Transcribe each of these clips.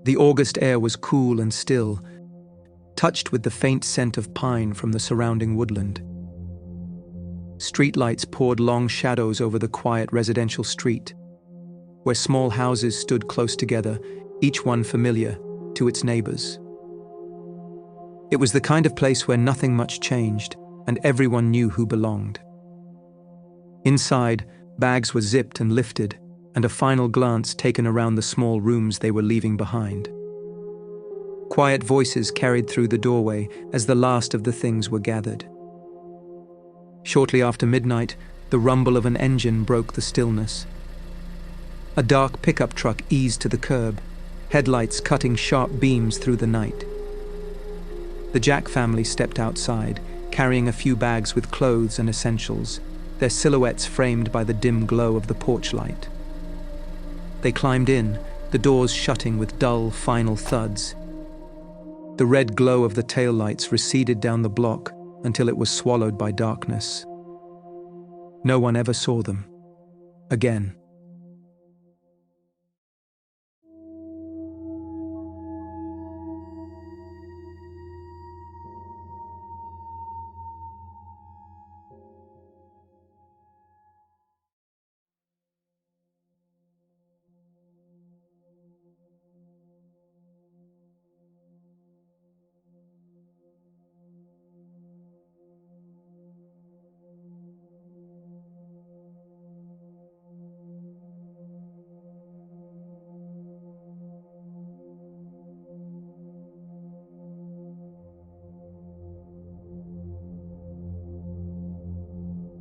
The August air was cool and still, touched with the faint scent of pine from the surrounding woodland. Streetlights poured long shadows over the quiet residential street, where small houses stood close together, each one familiar to its neighbors. It was the kind of place where nothing much changed, and everyone knew who belonged. Inside, bags were zipped and lifted, and a final glance taken around the small rooms they were leaving behind. Quiet voices carried through the doorway as the last of the things were gathered. Shortly after midnight, the rumble of an engine broke the stillness. A dark pickup truck eased to the curb, headlights cutting sharp beams through the night. The Jack family stepped outside, carrying a few bags with clothes and essentials, their silhouettes framed by the dim glow of the porch light. They climbed in, the doors shutting with dull, final thuds. The red glow of the taillights receded down the block until it was swallowed by darkness. No one ever saw them again.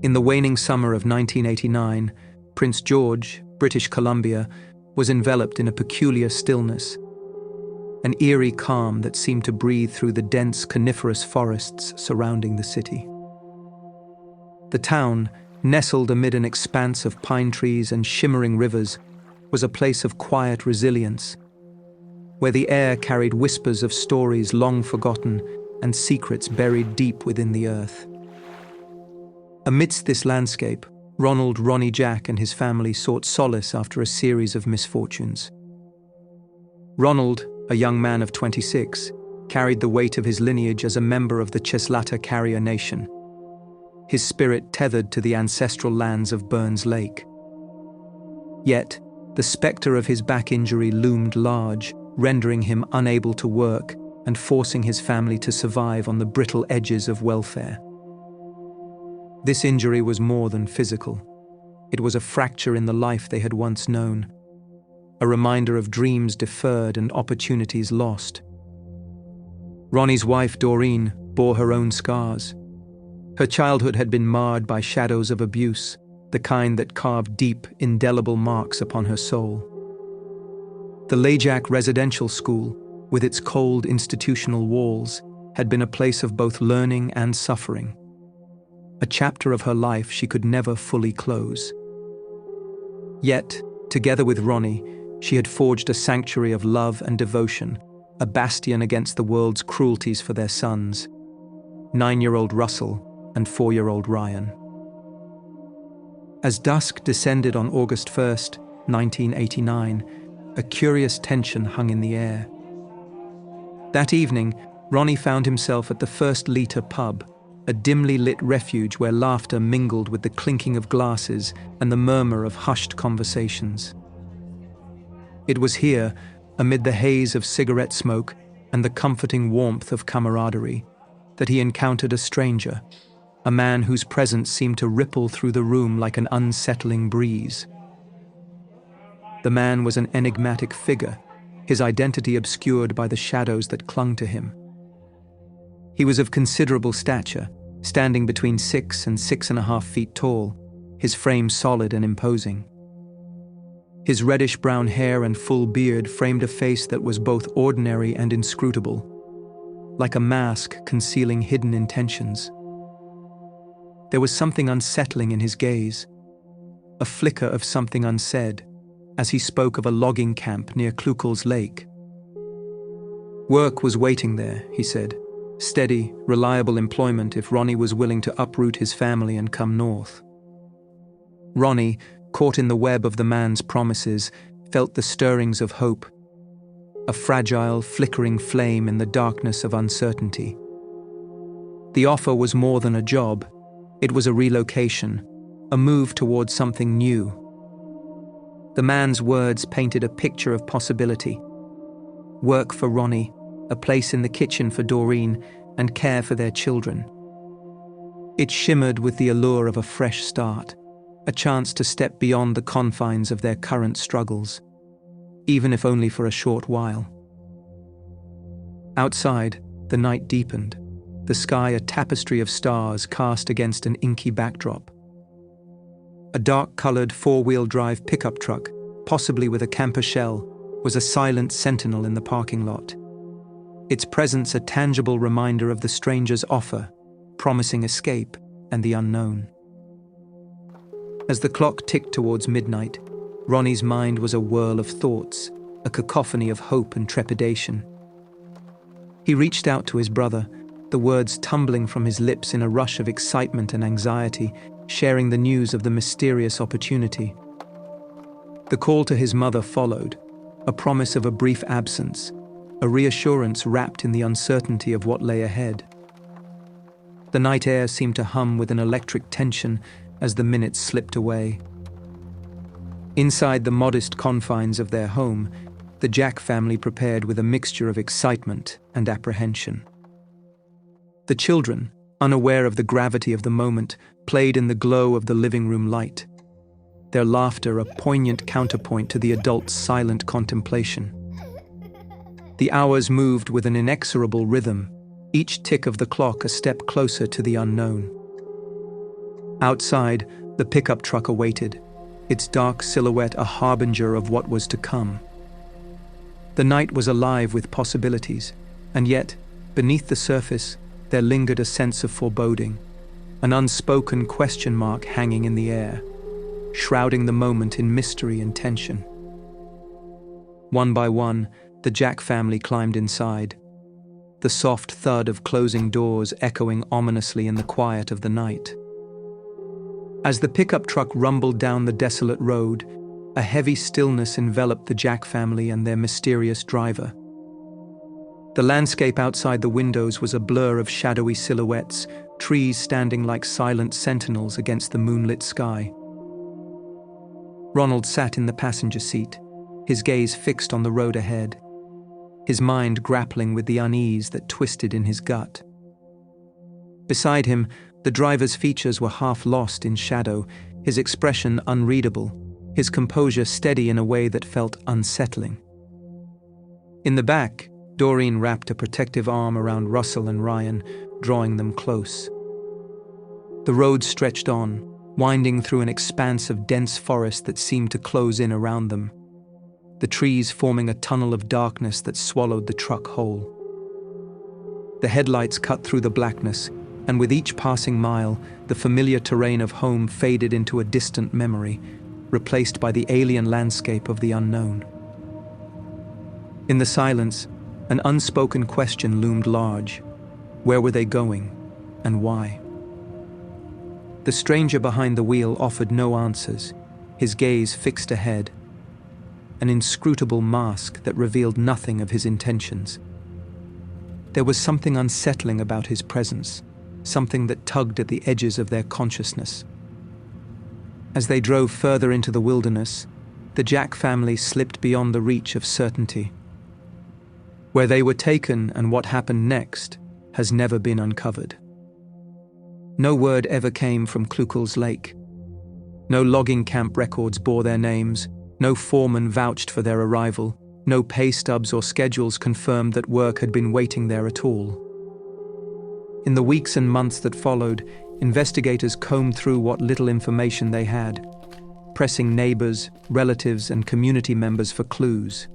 In the waning summer of 1989, Prince George, British Columbia, was enveloped in a peculiar stillness, an eerie calm that seemed to breathe through the dense coniferous forests surrounding the city. The town, nestled amid an expanse of pine trees and shimmering rivers, was a place of quiet resilience, where the air carried whispers of stories long forgotten and secrets buried deep within the earth. Amidst this landscape, Ronnie Jack and his family sought solace after a series of misfortunes. Ronald, a young man of 26, carried the weight of his lineage as a member of the Cheslata Carrier Nation, his spirit tethered to the ancestral lands of Burns Lake. Yet, the specter of his back injury loomed large, rendering him unable to work and forcing his family to survive on the brittle edges of welfare. This injury was more than physical. It was a fracture in the life they had once known, a reminder of dreams deferred and opportunities lost. Ronnie's wife, Doreen, bore her own scars. Her childhood had been marred by shadows of abuse, the kind that carved deep, indelible marks upon her soul. The Layjack Residential School, with its cold institutional walls, had been a place of both learning and suffering, a chapter of her life she could never fully close. Yet, together with Ronnie, she had forged a sanctuary of love and devotion, a bastion against the world's cruelties for their sons, 9-year-old Russell and 4-year-old Ryan. As dusk descended on August 1st, 1989, a curious tension hung in the air. That evening, Ronnie found himself at the First Liter pub, a dimly lit refuge where laughter mingled with the clinking of glasses and the murmur of hushed conversations. It was here, amid the haze of cigarette smoke and the comforting warmth of camaraderie, that he encountered a stranger, a man whose presence seemed to ripple through the room like an unsettling breeze. The man was an enigmatic figure, his identity obscured by the shadows that clung to him. He was of considerable stature, standing between 6 and 6.5 feet tall, his frame solid and imposing. His reddish-brown hair and full beard framed a face that was both ordinary and inscrutable, like a mask concealing hidden intentions. There was something unsettling in his gaze, a flicker of something unsaid, as he spoke of a logging camp near Klukel's Lake. Work was waiting there, he said. Steady, reliable employment if Ronnie was willing to uproot his family and come north. Ronnie, caught in the web of the man's promises, felt the stirrings of hope. a fragile, flickering flame in the darkness of uncertainty. The offer was more than a job. It was a relocation, a move towards something new. The man's words painted a picture of possibility. Work for Ronnie, a place in the kitchen for Doreen, and care for their children. It shimmered with the allure of a fresh start, a chance to step beyond the confines of their current struggles, even if only for a short while. Outside, the night deepened, the sky a tapestry of stars cast against an inky backdrop. A dark-colored four-wheel drive pickup truck, possibly with a camper shell, was a silent sentinel in the parking lot. Its presence a tangible reminder of the stranger's offer, promising escape and the unknown. As the clock ticked towards midnight, Ronnie's mind was a whirl of thoughts, a cacophony of hope and trepidation. He reached out to his brother, the words tumbling from his lips in a rush of excitement and anxiety, sharing the news of the mysterious opportunity. The call to his mother followed, a promise of a brief absence, a reassurance wrapped in the uncertainty of what lay ahead. The night air seemed to hum with an electric tension as the minutes slipped away. Inside the modest confines of their home, the Jack family prepared with a mixture of excitement and apprehension. The children, unaware of the gravity of the moment, played in the glow of the living room light, their laughter a poignant counterpoint to the adults' silent contemplation. The hours moved with an inexorable rhythm, each tick of the clock a step closer to the unknown. Outside, the pickup truck awaited, its dark silhouette a harbinger of what was to come. The night was alive with possibilities, and yet, beneath the surface, there lingered a sense of foreboding, an unspoken question mark hanging in the air, shrouding the moment in mystery and tension. One by one, the Jack family climbed inside, the soft thud of closing doors echoing ominously in the quiet of the night. As the pickup truck rumbled down the desolate road, a heavy stillness enveloped the Jack family and their mysterious driver. The landscape outside the windows was a blur of shadowy silhouettes, trees standing like silent sentinels against the moonlit sky. Ronald sat in the passenger seat, his gaze fixed on the road ahead, his mind grappling with the unease that twisted in his gut. Beside him, the driver's features were half lost in shadow, his expression unreadable, his composure steady in a way that felt unsettling. In the back, Doreen wrapped a protective arm around Russell and Ryan, drawing them close. The road stretched on, winding through an expanse of dense forest that seemed to close in around them, the trees forming a tunnel of darkness that swallowed the truck whole. The headlights cut through the blackness, and with each passing mile, the familiar terrain of home faded into a distant memory, replaced by the alien landscape of the unknown. In the silence, an unspoken question loomed large. Where were they going, and why? The stranger behind the wheel offered no answers, his gaze fixed ahead, an inscrutable mask that revealed nothing of his intentions. There was something unsettling about his presence, something that tugged at the edges of their consciousness. As they drove further into the wilderness, the Jack family slipped beyond the reach of certainty. Where they were taken and what happened next has never been uncovered. No word ever came from Klukel's Lake. No logging camp records bore their names, no foreman vouched for their arrival, no pay stubs or schedules confirmed that work had been waiting there at all. In the weeks and months that followed, investigators combed through what little information they had, pressing neighbors, relatives, and community members for clues.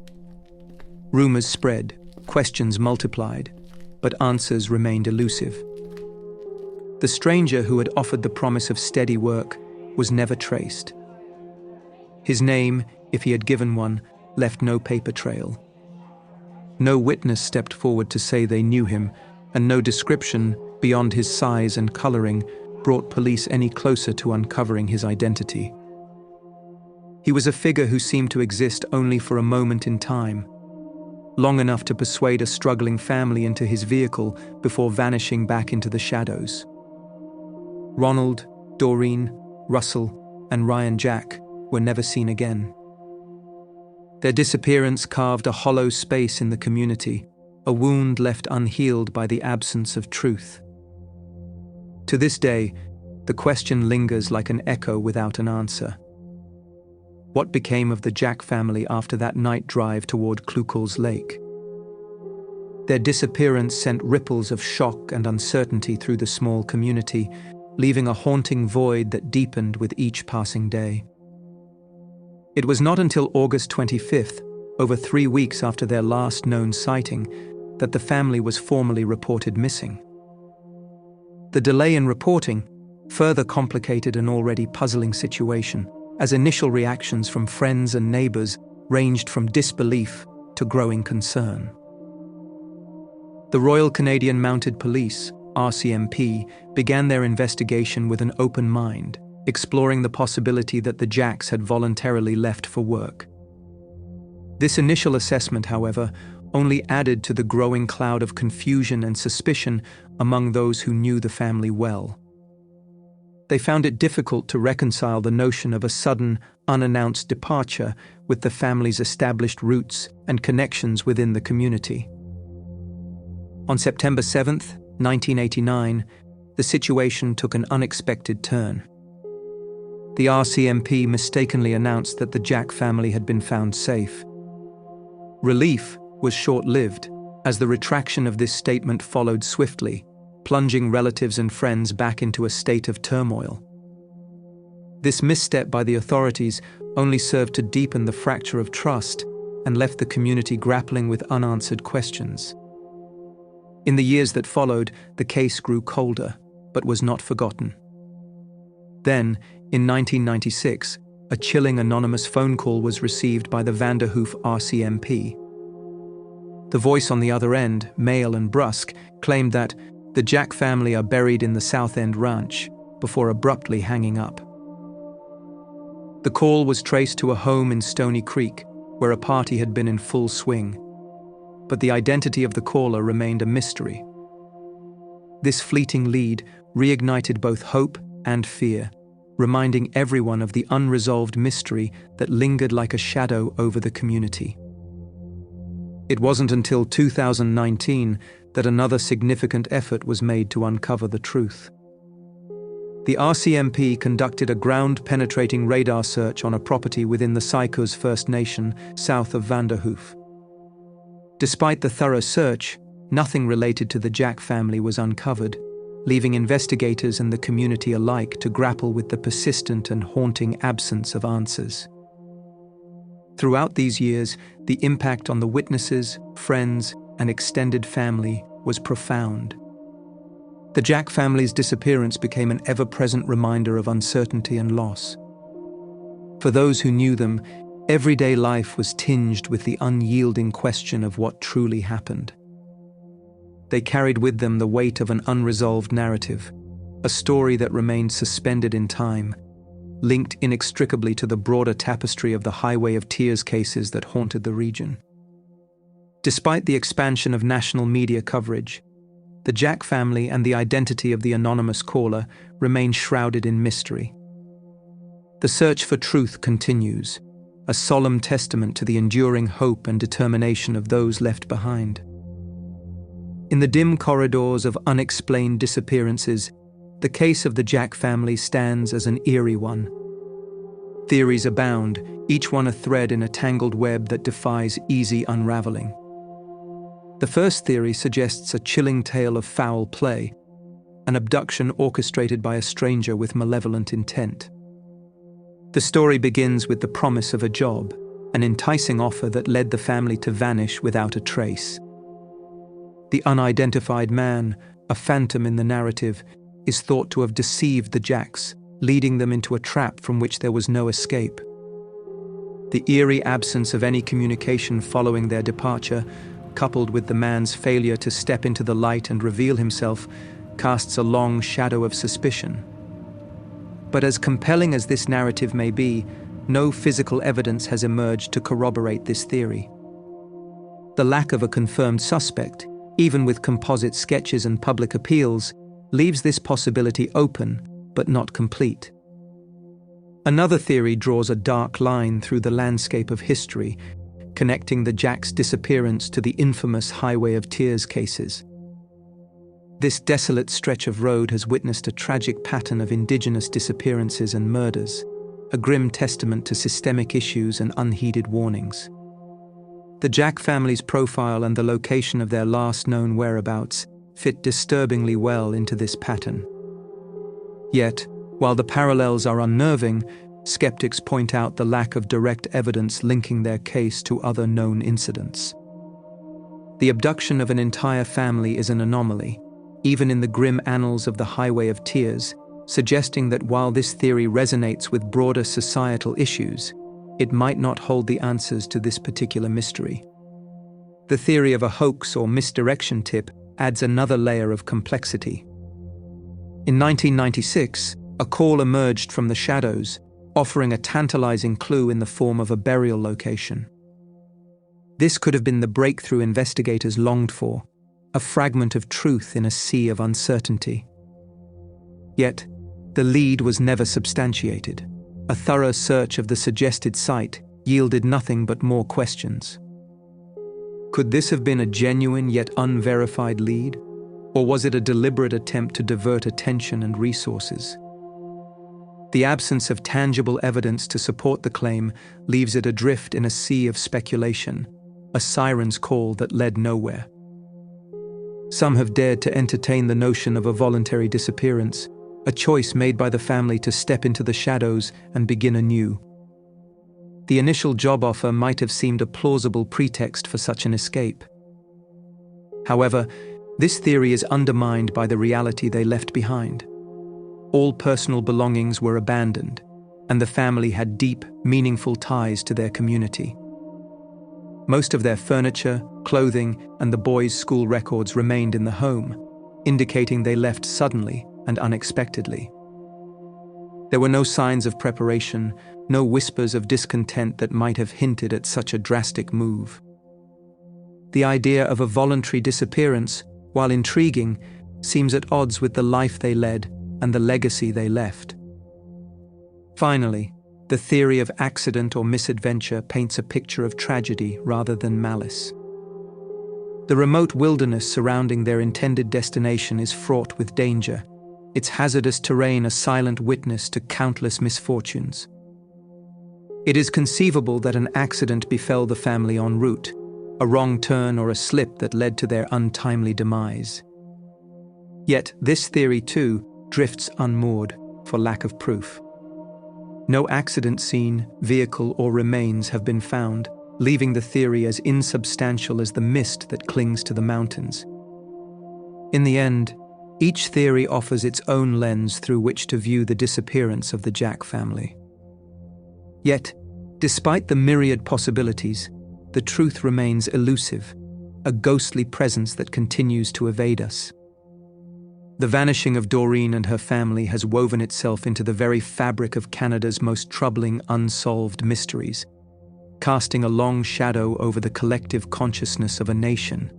Rumors spread, questions multiplied, but answers remained elusive. The stranger who had offered the promise of steady work was never traced. His name, if he had given one, left no paper trail. No witness stepped forward to say they knew him, and no description, beyond his size and coloring, brought police any closer to uncovering his identity. He was a figure who seemed to exist only for a moment in time, long enough to persuade a struggling family into his vehicle before vanishing back into the shadows. Ronald, Doreen, Russell, and Ryan Jack were never seen again. Their disappearance carved a hollow space in the community, a wound left unhealed by the absence of truth. To this day, the question lingers like an echo without an answer. What became of the Jack family after that night drive toward Klukel's Lake? Their disappearance sent ripples of shock and uncertainty through the small community, leaving a haunting void that deepened with each passing day. It was not until August 25th, over 3 weeks after their last known sighting, that the family was formally reported missing. The delay in reporting further complicated an already puzzling situation, as initial reactions from friends and neighbors ranged from disbelief to growing concern. The Royal Canadian Mounted Police, RCMP, began their investigation with an open mind, exploring the possibility that the Jacks had voluntarily left for work. This initial assessment, however, only added to the growing cloud of confusion and suspicion among those who knew the family well. They found it difficult to reconcile the notion of a sudden, unannounced departure with the family's established roots and connections within the community. On September 7th, 1989, the situation took an unexpected turn. The RCMP mistakenly announced that the Jack family had been found safe. Relief was short-lived, as the retraction of this statement followed swiftly, plunging relatives and friends back into a state of turmoil. This misstep by the authorities only served to deepen the fracture of trust and left the community grappling with unanswered questions. In the years that followed, the case grew colder, but was not forgotten. Then, in 1996, a chilling anonymous phone call was received by the Vanderhoof RCMP. The voice on the other end, male and brusque, claimed that the Jack family are buried in the South End Ranch, before abruptly hanging up. The call was traced to a home in Stony Creek, where a party had been in full swing, but the identity of the caller remained a mystery. This fleeting lead reignited both hope and fear, reminding everyone of the unresolved mystery that lingered like a shadow over the community. It wasn't until 2019 that another significant effort was made to uncover the truth. The RCMP conducted a ground-penetrating radar search on a property within the Sycos First Nation, south of Vanderhoof. Despite the thorough search, nothing related to the Jack family was uncovered, leaving investigators and the community alike to grapple with the persistent and haunting absence of answers. Throughout these years, the impact on the witnesses, friends, and extended family was profound. The Jack family's disappearance became an ever-present reminder of uncertainty and loss. For those who knew them, everyday life was tinged with the unyielding question of what truly happened. They carried with them the weight of an unresolved narrative, a story that remained suspended in time, linked inextricably to the broader tapestry of the Highway of Tears cases that haunted the region. Despite the expansion of national media coverage, the Jack family and the identity of the anonymous caller remain shrouded in mystery. The search for truth continues, a solemn testament to the enduring hope and determination of those left behind. In the dim corridors of unexplained disappearances, the case of the Jack family stands as an eerie one. Theories abound, each one a thread in a tangled web that defies easy unraveling. The first theory suggests a chilling tale of foul play, an abduction orchestrated by a stranger with malevolent intent. The story begins with the promise of a job, an enticing offer that led the family to vanish without a trace. The unidentified man, a phantom in the narrative, is thought to have deceived the Jacks, leading them into a trap from which there was no escape. The eerie absence of any communication following their departure, coupled with the man's failure to step into the light and reveal himself, casts a long shadow of suspicion. But as compelling as this narrative may be, no physical evidence has emerged to corroborate this theory. The lack of a confirmed suspect, even with composite sketches and public appeals, leaves this possibility open, but not complete. Another theory draws a dark line through the landscape of history, connecting the Jack's disappearance to the infamous Highway of Tears cases. This desolate stretch of road has witnessed a tragic pattern of indigenous disappearances and murders, a grim testament to systemic issues and unheeded warnings. The Jack family's profile and the location of their last known whereabouts fit disturbingly well into this pattern. Yet, while the parallels are unnerving, skeptics point out the lack of direct evidence linking their case to other known incidents. The abduction of an entire family is an anomaly, even in the grim annals of the Highway of Tears, suggesting that while this theory resonates with broader societal issues, it might not hold the answers to this particular mystery. The theory of a hoax or misdirection tip adds another layer of complexity. In 1996, a call emerged from the shadows, offering a tantalizing clue in the form of a burial location. This could have been the breakthrough investigators longed for, a fragment of truth in a sea of uncertainty. Yet, the lead was never substantiated. A thorough search of the suggested site yielded nothing but more questions. Could this have been a genuine yet unverified lead? Or was it a deliberate attempt to divert attention and resources? The absence of tangible evidence to support the claim leaves it adrift in a sea of speculation, a siren's call that led nowhere. Some have dared to entertain the notion of a voluntary disappearance, a choice made by the family to step into the shadows and begin anew. The initial job offer might have seemed a plausible pretext for such an escape. However, this theory is undermined by the reality they left behind. All personal belongings were abandoned, and the family had deep, meaningful ties to their community. Most of their furniture, clothing, and the boys' school records remained in the home, indicating they left suddenly and unexpectedly. There were no signs of preparation, no whispers of discontent that might have hinted at such a drastic move. The idea of a voluntary disappearance, while intriguing, seems at odds with the life they led and the legacy they left. Finally, the theory of accident or misadventure paints a picture of tragedy rather than malice. The remote wilderness surrounding their intended destination is fraught with danger, its hazardous terrain a silent witness to countless misfortunes. It is conceivable that an accident befell the family en route, a wrong turn or a slip that led to their untimely demise. Yet this theory, too, drifts unmoored for lack of proof. No accident scene, vehicle, or remains have been found, leaving the theory as insubstantial as the mist that clings to the mountains. In the end, each theory offers its own lens through which to view the disappearance of the Jack family. Yet, despite the myriad possibilities, the truth remains elusive, a ghostly presence that continues to evade us. The vanishing of Doreen and her family has woven itself into the very fabric of Canada's most troubling unsolved mysteries, casting a long shadow over the collective consciousness of a nation.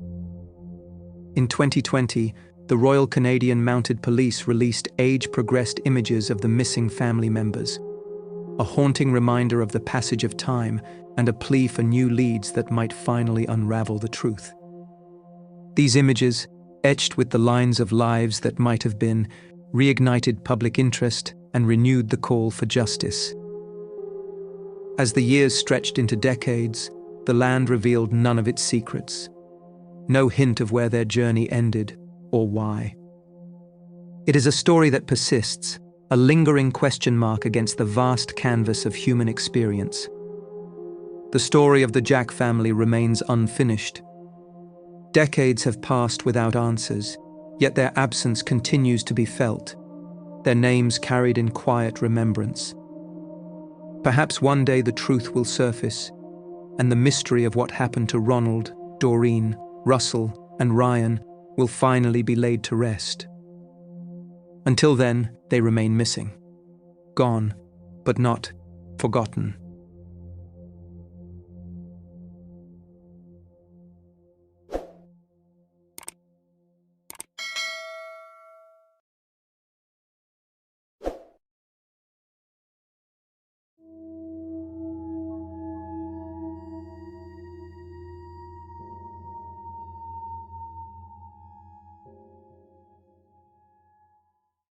In 2020, the Royal Canadian Mounted Police released age-progressed images of the missing family members, a haunting reminder of the passage of time and a plea for new leads that might finally unravel the truth. These images, etched with the lines of lives that might have been, reignited public interest and renewed the call for justice. As the years stretched into decades, the land revealed none of its secrets. No hint of where their journey ended or why. It is a story that persists, a lingering question mark against the vast canvas of human experience. The story of the Jack family remains unfinished. Decades have passed without answers, yet their absence continues to be felt, their names carried in quiet remembrance. Perhaps one day the truth will surface, and the mystery of what happened to Ronald, Doreen, Russell, and Ryan will finally be laid to rest. Until then, they remain missing. Gone, but not forgotten.